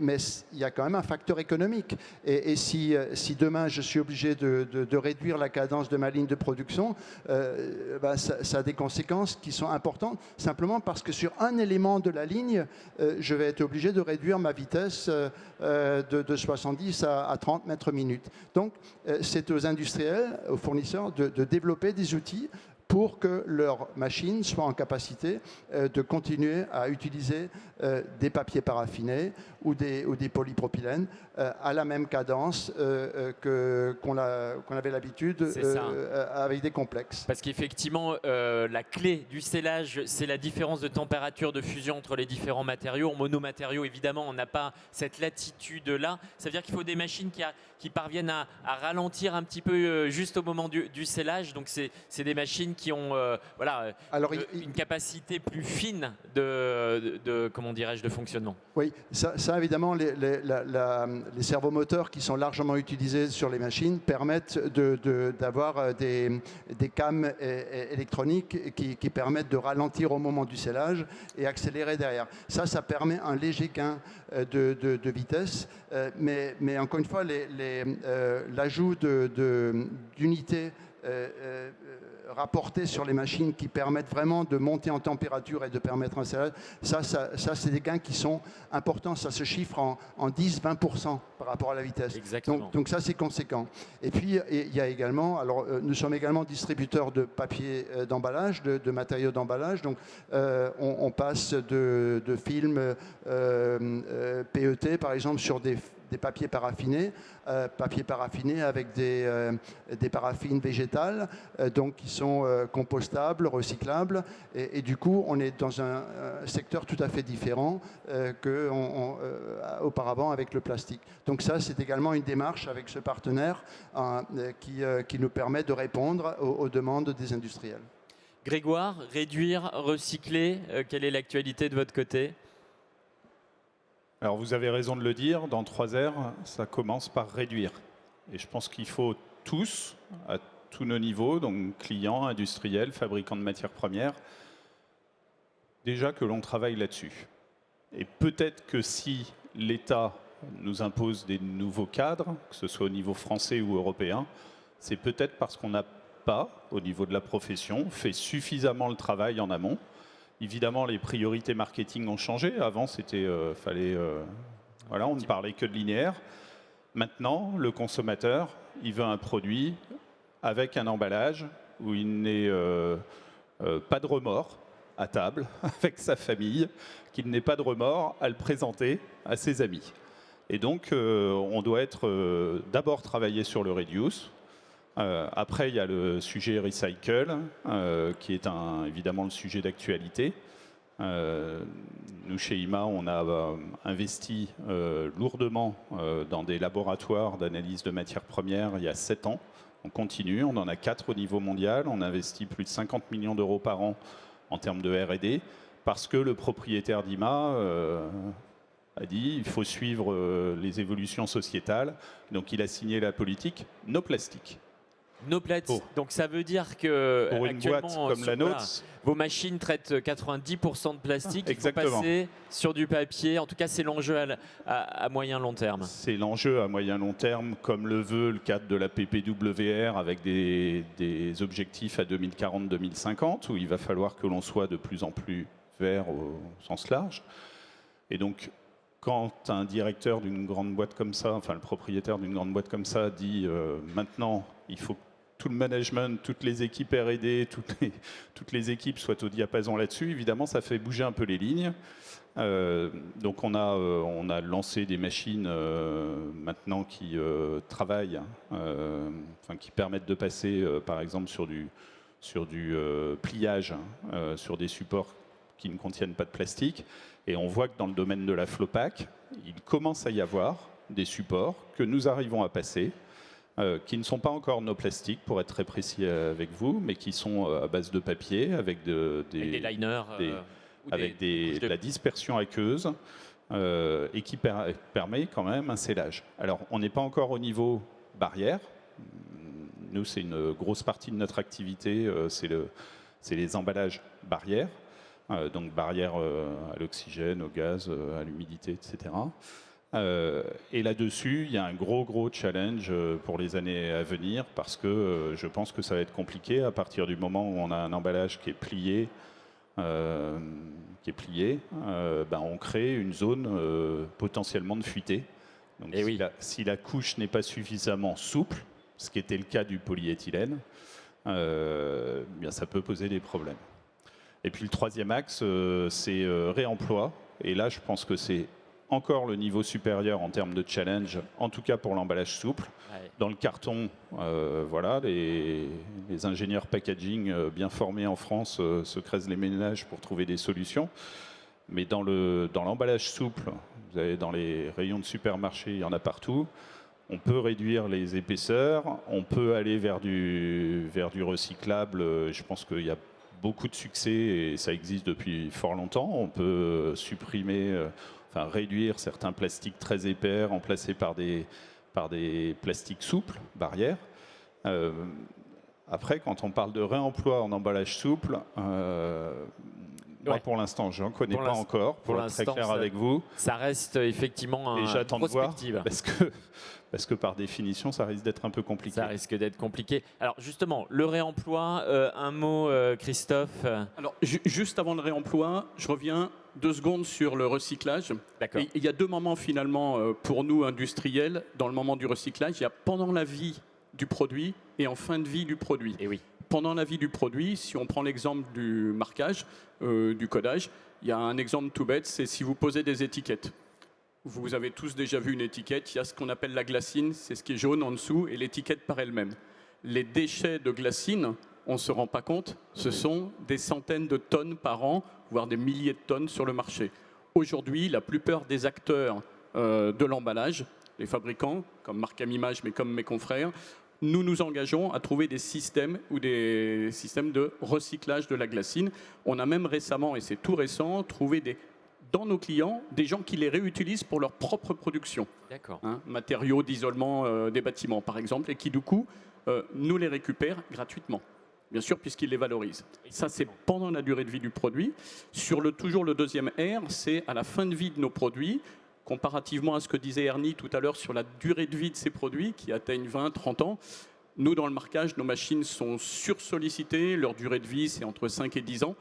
il y a quand même un facteur économique. Et si demain je suis obligé de réduire la cadence de ma ligne de production, ça a des conséquences qui sont importantes, simplement parce que sur un élément de la ligne, je vais être obligé de réduire ma vitesse de 70 à 30 mètres minutes. Donc, c'est aux industriels, aux fournisseurs de développer des outils pour que leurs machines soient en capacité de continuer à utiliser des papiers paraffinés ou des polypropylènes à la même cadence qu'on avait l'habitude avec des complexes. Parce qu'effectivement, la clé du scellage, c'est la différence de température de fusion entre les différents matériaux. En monomatériaux, évidemment, on n'a pas cette latitude-là. Ça veut dire qu'il faut des machines qui parviennent à ralentir un petit peu juste au moment du scellage. Donc, c'est des machines qui ont voilà, Alors, une capacité plus fine comment dirais-je, de fonctionnement. Oui, ça évidemment, les servomoteurs qui sont largement utilisés sur les machines permettent d'avoir des cams électroniques qui permettent de ralentir au moment du scellage et accélérer derrière. Ça permet un léger gain de vitesse, mais encore une fois, l'ajout d'unités rapportés sur les machines qui permettent vraiment de monter en température et de permettre un scellage, ça c'est des gains qui sont importants. Ça se chiffre en 10-20% par rapport à la vitesse. Exactement. Donc ça, c'est conséquent. Et puis, il y a également, alors nous sommes également distributeurs de papier d'emballage, de matériaux d'emballage. Donc, on passe de films PET, par exemple, sur des papiers paraffinés, avec des paraffines végétales, donc qui sont compostables, recyclables, et du coup on est dans un secteur tout à fait différent qu'auparavant avec le plastique. Donc ça, c'est également une démarche avec ce partenaire qui nous permet de répondre aux demandes des industriels. Grégoire, réduire, recycler, quelle est l'actualité de votre côté ? Alors vous avez raison de le dire, dans 3R, ça commence par réduire. Et je pense qu'il faut tous, à tous nos niveaux, donc clients, industriels, fabricants de matières premières, déjà que l'on travaille là-dessus. Et peut-être que si l'État nous impose des nouveaux cadres, que ce soit au niveau français ou européen, c'est peut-être parce qu'on n'a pas, au niveau de la profession, fait suffisamment le travail en amont. Évidemment, les priorités marketing ont changé. Avant, voilà, on ne parlait que de linéaire. Maintenant, le consommateur, il veut un produit avec un emballage où il n'est pas de remords à table avec sa famille, qu'il n'ait pas de remords à le présenter à ses amis. Et donc, on doit d'abord travailler sur le reduce. Après, il y a le sujet recycle, qui est évidemment le sujet d'actualité. Nous, chez IMA, on a investi lourdement dans des laboratoires d'analyse de matières premières il y a 7 ans. On continue, on en a 4 au niveau mondial. On investit plus de 50 millions d'euros par an en termes de R&D, parce que le propriétaire d'IMA a dit il faut suivre les évolutions sociétales. Donc, il a signé la politique No Plastique. No plastique. Donc ça veut dire que pour une boîte comme la nôtre, vos machines traitent 90% de plastique. Exactement. Il faut passer sur du papier. En tout cas, c'est l'enjeu à moyen long terme. C'est l'enjeu à moyen long terme, comme le veut le cadre de la PPWR, avec des objectifs à 2040-2050, où il va falloir que l'on soit de plus en plus vert au sens large. Et donc, quand un directeur d'une grande boîte comme ça, enfin le propriétaire d'une grande boîte comme ça dit maintenant, il faut que tout le management, toutes les équipes R&D, toutes les équipes soient au diapason là-dessus, évidemment, ça fait bouger un peu les lignes. Donc on a lancé des machines maintenant qui travaillent, qui permettent de passer, par exemple, sur du pliage, sur des supports qui ne contiennent pas de plastique. Et on voit que dans le domaine de la Flopac, il commence à y avoir des supports que nous arrivons à passer, qui ne sont pas encore no plastique, pour être très précis avec vous, mais qui sont à base de papier, avec des liners, avec de la dispersion aqueuse, et qui permet quand même un scellage. Alors, on n'est pas encore au niveau barrière. Nous, c'est une grosse partie de notre activité, c'est les emballages barrières. Donc barrière à l'oxygène, au gaz, à l'humidité, etc. Et là-dessus, il y a un gros challenge pour les années à venir, parce que je pense que ça va être compliqué à partir du moment où on a un emballage qui est plié. On crée une zone potentiellement de fuitée. Donc si la couche n'est pas suffisamment souple, ce qui était le cas du polyéthylène, bien ça peut poser des problèmes. Et puis le troisième axe, c'est réemploi. Et là, je pense que c'est encore le niveau supérieur en termes de challenge, en tout cas pour l'emballage souple. Ouais. Dans le carton, voilà, les ingénieurs packaging bien formés en France se creusent les ménages pour trouver des solutions. Mais dans l'emballage souple, vous avez dans les rayons de supermarché, il y en a partout. On peut réduire les épaisseurs, on peut aller vers du recyclable. Je pense qu'il y a beaucoup de succès et ça existe depuis fort longtemps. On peut supprimer, réduire certains plastiques très épais, remplacer par des plastiques souples, barrières. Après, quand on parle de réemploi en emballage souple, moi, pour l'instant, je n'en connais pas encore, pour être très clair avec vous. Ça reste effectivement une prospective. Parce que par définition, ça risque d'être un peu compliqué. Ça risque d'être compliqué. Alors justement, le réemploi, un mot, Christophe. Alors, juste avant le réemploi, je reviens 2 secondes sur le recyclage. D'accord. Il y a 2 moments finalement pour nous industriels dans le moment du recyclage. Il y a pendant la vie du produit et en fin de vie du produit. Et oui. Pendant la vie du produit, si on prend l'exemple du marquage, du codage, il y a un exemple tout bête, c'est si vous posez des étiquettes. Vous avez tous déjà vu une étiquette, il y a ce qu'on appelle la glacine, c'est ce qui est jaune en dessous, et l'étiquette par elle-même. Les déchets de glacine, on ne se rend pas compte, ce sont des centaines de tonnes par an, voire des milliers de tonnes sur le marché. Aujourd'hui, la plupart des acteurs de l'emballage, les fabricants, comme Marc Amimage, mais comme mes confrères, nous nous engageons à trouver des systèmes ou des systèmes de recyclage de la glacine. On a même récemment, et c'est tout récent, trouvé dans nos clients des gens qui les réutilisent pour leur propre production. D'accord. Matériaux d'isolement des bâtiments, par exemple, et qui, du coup, nous les récupèrent gratuitement. Bien sûr, puisqu'ils les valorisent. Ça, c'est pendant la durée de vie du produit. Toujours le deuxième R, c'est à la fin de vie de nos produits, comparativement à ce que disait Ernie tout à l'heure sur la durée de vie de ces produits qui atteignent 20, 30 ans. Nous, dans le marquage, nos machines sont sursollicitées. Leur durée de vie, c'est entre 5 et 10 ans.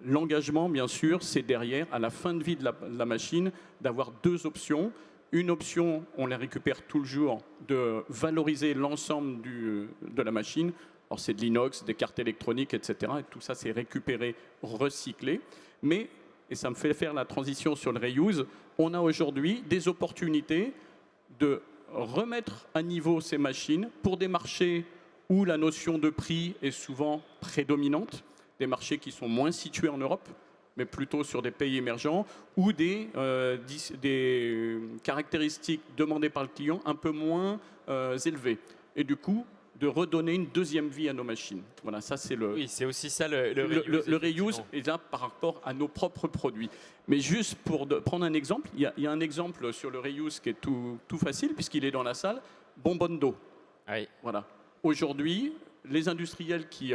L'engagement, bien sûr, c'est derrière, à la fin de vie de la machine, d'avoir 2 options. Une option, on les récupère toujours, de valoriser l'ensemble de la machine. Alors, c'est de l'inox, des cartes électroniques, etc. Et tout ça, c'est récupéré, recyclé. Mais, et ça me fait faire la transition sur le reuse, on a aujourd'hui des opportunités de remettre à niveau ces machines pour des marchés où la notion de prix est souvent prédominante, des marchés qui sont moins situés en Europe, mais plutôt sur des pays émergents, ou des caractéristiques demandées par le client un peu moins élevées. Et du coup, de redonner une deuxième vie à nos machines. Voilà, ça c'est le. Oui, c'est aussi ça le reuse. Le reuse est là par rapport à nos propres produits. Mais juste pour prendre un exemple, il y a un exemple sur le reuse qui est tout facile puisqu'il est dans la salle. Bonbonne d'eau. Oui. Voilà. Aujourd'hui, les industriels qui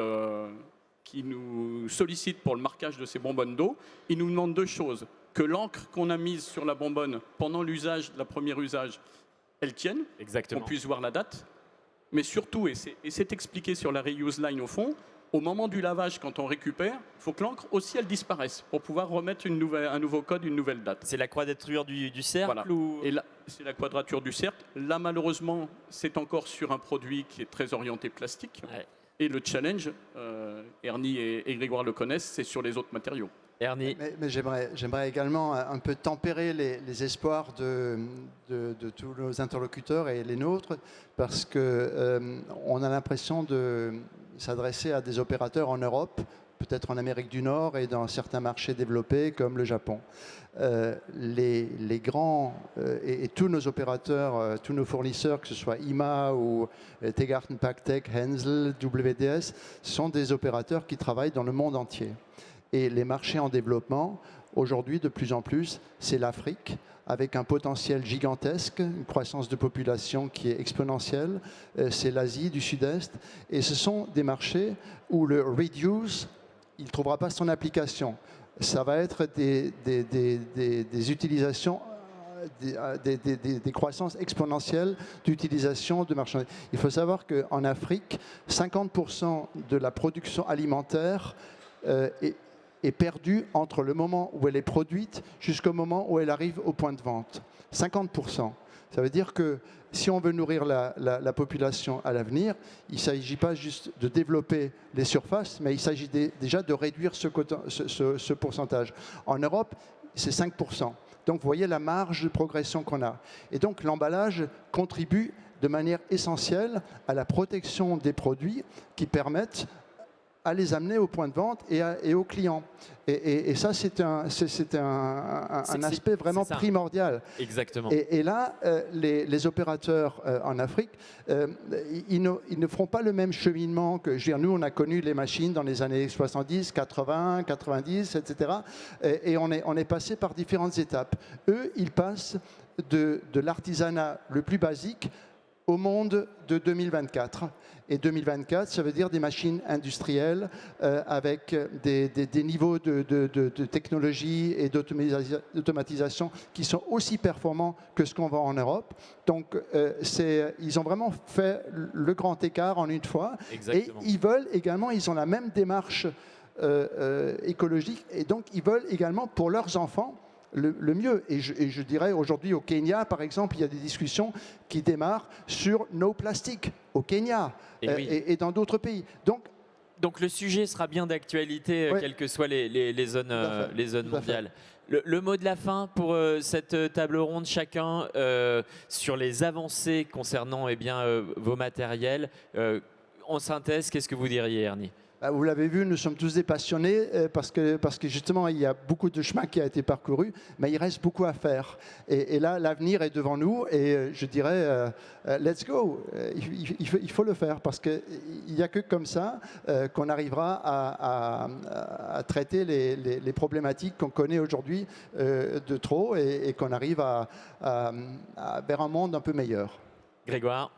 nous sollicitent pour le marquage de ces bonbonnes d'eau, ils nous demandent 2 choses. Que l'encre qu'on a mise sur la bonbonne pendant l'usage, le premier usage, elle tienne. Exactement. Qu'on puisse voir la date. Mais surtout, et c'est expliqué sur la reuse line au fond, au moment du lavage, quand on récupère, il faut que l'encre aussi elle disparaisse pour pouvoir remettre un nouveau code, une nouvelle date. C'est la quadrature du cercle voilà. ou... Et là, c'est la quadrature du cercle. Là, malheureusement, c'est encore sur un produit qui est très orienté plastique. Ouais. Et le challenge, Ernie et Grégoire le connaissent, c'est sur les autres matériaux. Ernie. Mais j'aimerais également un peu tempérer les espoirs de tous nos interlocuteurs et les nôtres, parce qu'on a l'impression de s'adresser à des opérateurs en Europe, peut-être en Amérique du Nord et dans certains marchés développés comme le Japon. Les grands et tous nos opérateurs, tous nos fournisseurs, que ce soit IMA ou Tegarten Pactec, Hensel, WDS, sont des opérateurs qui travaillent dans le monde entier. Et les marchés en développement, aujourd'hui, de plus en plus, c'est l'Afrique, avec un potentiel gigantesque, une croissance de population qui est exponentielle. C'est l'Asie du Sud-Est. Et ce sont des marchés où le reduce, il ne trouvera pas son application. Ça va être des utilisations, des croissances exponentielles d'utilisation de marchandises. Il faut savoir qu'en Afrique, 50% de la production alimentaire est perdue entre le moment où elle est produite jusqu'au moment où elle arrive au point de vente. 50%. Ça veut dire que si on veut nourrir la population à l'avenir, il ne s'agit pas juste de développer les surfaces, mais il s'agit déjà de réduire ce pourcentage. En Europe, c'est 5%. Donc vous voyez la marge de progression qu'on a. Et donc l'emballage contribue de manière essentielle à la protection des produits qui permettent à les amener au point de vente et aux clients. Et ça, c'est un aspect vraiment primordial. Exactement. Et là, les opérateurs en Afrique, ils ne feront pas le même cheminement que nous, on a connu les machines dans les années 70, 80, 90, etc. Et on est passé par différentes étapes. Eux, ils passent de l'artisanat le plus basique au monde de 2024. Et 2024, ça veut dire des machines industrielles avec des niveaux de technologie et d'automatisation qui sont aussi performants que ce qu'on voit en Europe. Donc, ils ont vraiment fait le grand écart en une fois. Exactement. Et ils ont la même démarche écologique. Et donc, ils veulent également pour leurs enfants le mieux. Et je dirais aujourd'hui au Kenya, par exemple, il y a des discussions qui démarrent sur no plastique au Kenya et dans d'autres pays. Donc le sujet sera bien d'actualité, quelles que soient les zones mondiales. Le mot de la fin pour cette table ronde, chacun, sur les avancées concernant vos matériels. En synthèse, qu'est-ce que vous diriez, Ernie ? Vous l'avez vu, nous sommes tous des passionnés parce que justement, il y a beaucoup de chemin qui a été parcouru, mais il reste beaucoup à faire. Et là, l'avenir est devant nous et je dirais, let's go. Il faut le faire parce qu'il n'y a que comme ça qu'on arrivera à traiter les problématiques qu'on connaît aujourd'hui de trop et qu'on arrive vers un monde un peu meilleur. Grégoire ?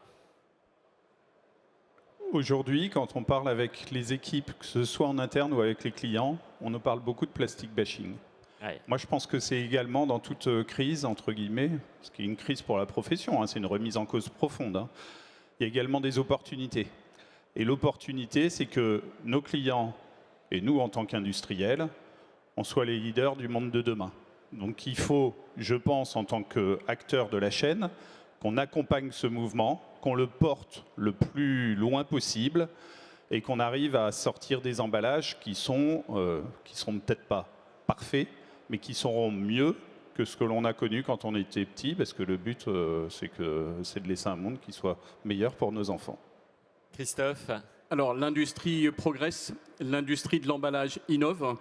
Aujourd'hui, quand on parle avec les équipes, que ce soit en interne ou avec les clients, on nous parle beaucoup de plastic bashing. Ouais. Moi, je pense que c'est également dans toute crise, entre guillemets, ce qui est une crise pour la profession, c'est une remise en cause profonde. Il y a également des opportunités. Et l'opportunité, c'est que nos clients et nous, en tant qu'industriels, on soit les leaders du monde de demain. Donc il faut, je pense, en tant qu'acteur de la chaîne, qu'on accompagne ce mouvement, qu'on le porte le plus loin possible et qu'on arrive à sortir des emballages qui sont peut-être pas parfaits, mais qui seront mieux que ce que l'on a connu quand on était petit, parce que le but, c'est de laisser un monde qui soit meilleur pour nos enfants. Christophe ? Alors, l'industrie progresse, l'industrie de l'emballage innove,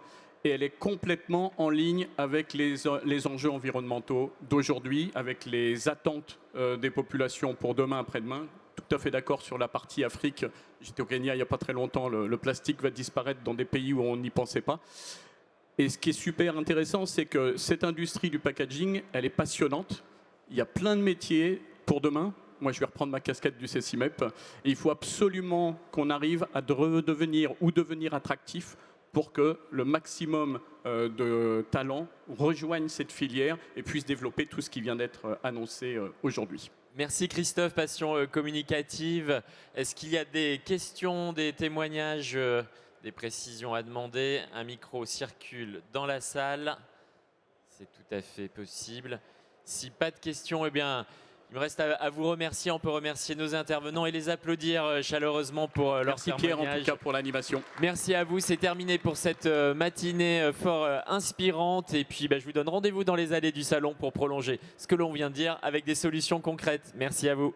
et elle est complètement en ligne avec les enjeux environnementaux d'aujourd'hui, avec les attentes des populations pour demain, après-demain. Tout à fait d'accord sur la partie Afrique. J'étais au Kenya il n'y a pas très longtemps, le plastique va disparaître dans des pays où on n'y pensait pas. Et ce qui est super intéressant, c'est que cette industrie du packaging, elle est passionnante. Il y a plein de métiers pour demain. Moi, je vais reprendre ma casquette du CECIMEP. Et il faut absolument qu'on arrive à redevenir ou devenir attractif pour que le maximum de talents rejoignent cette filière et puissent développer tout ce qui vient d'être annoncé aujourd'hui. Merci Christophe, passion communicative. Est-ce qu'il y a des questions, des témoignages, des précisions à demander? Un micro circule dans la salle. C'est tout à fait possible. Si pas de questions, eh bien, il me reste à vous remercier. On peut remercier nos intervenants et les applaudir chaleureusement pour leur Merci Pierre, en tout cas, pour l'animation. Merci à vous. C'est terminé pour cette matinée fort inspirante. Et puis, je vous donne rendez-vous dans les allées du salon pour prolonger ce que l'on vient de dire avec des solutions concrètes. Merci à vous.